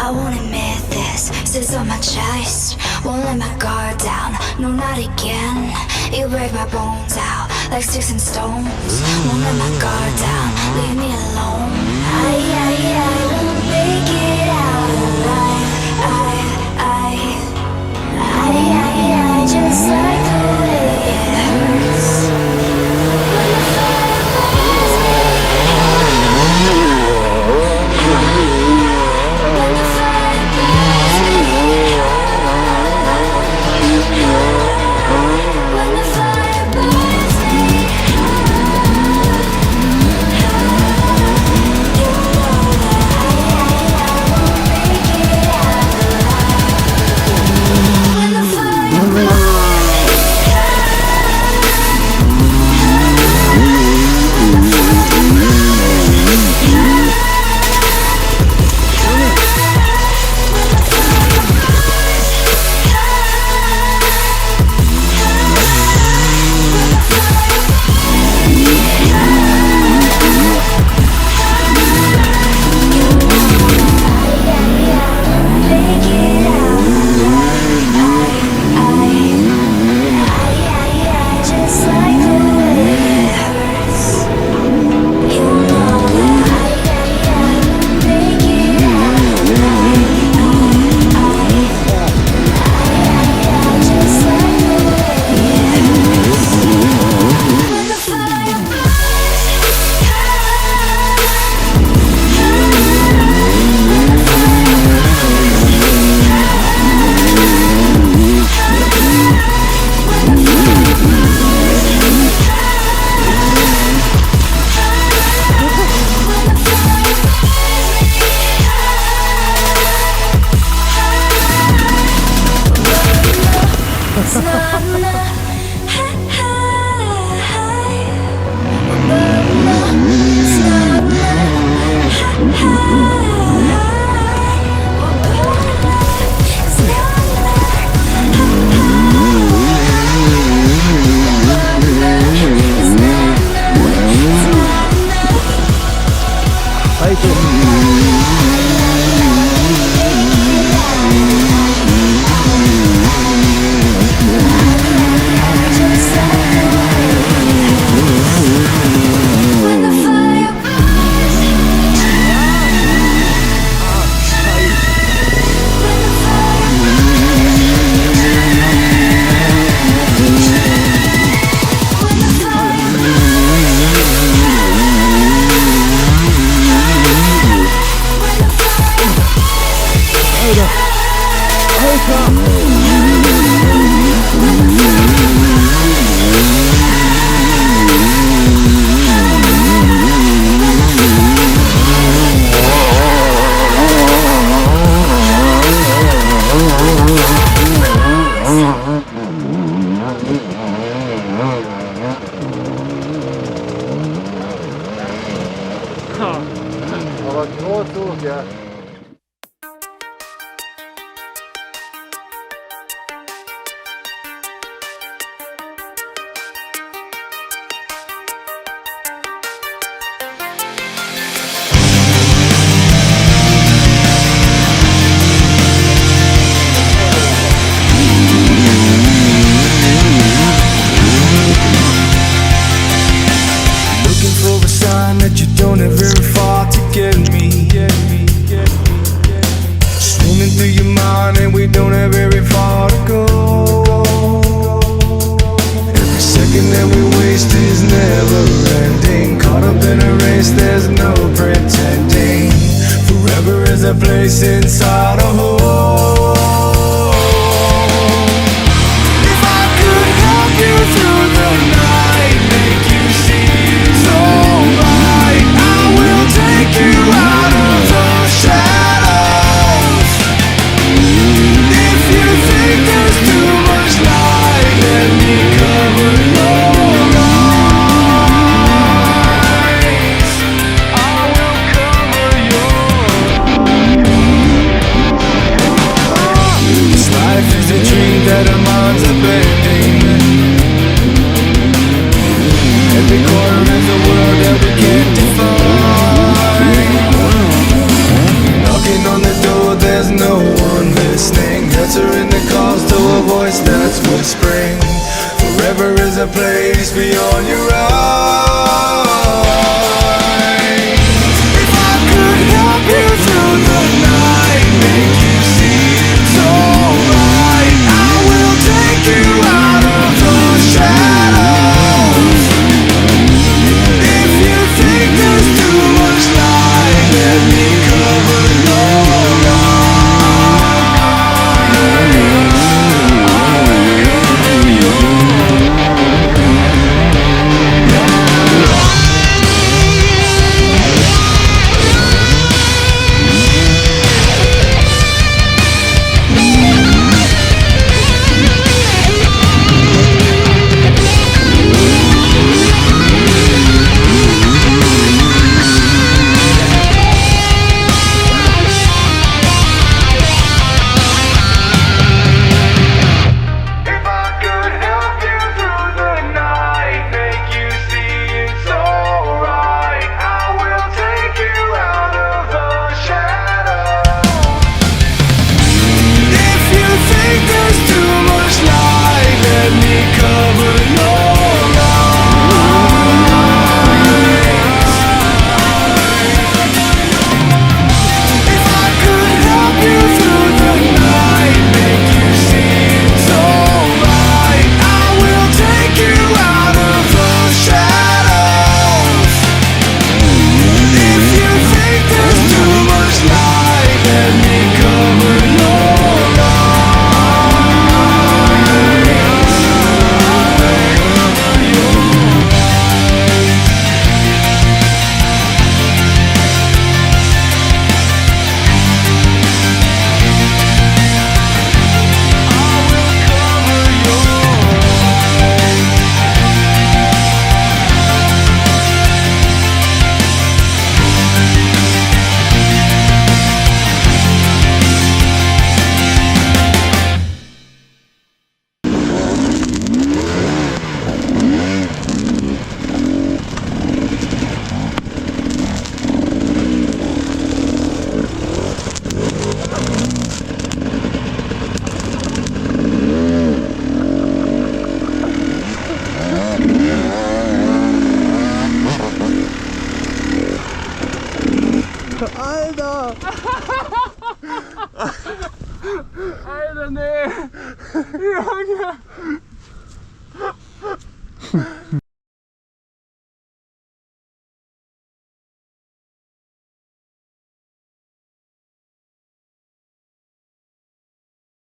I won't admit this, sits on my chest. Won't let my guard down, no not again. You break my bones out like sticks and stones. Won't let my guard down, leave me alone. I won't make it out alive. I just like the way it hurts when the fire burns me. When the fire burns me. When the fire burns me. You know that I won't make it out alive. When the fire burns me. Aber groß hoch, ja. That you don't have very far to get me. Swimming through your mind and we don't have very far to go. Every second that we waste is never ending. Caught up in a race, there's no pretending. Forever is a place inside a hole.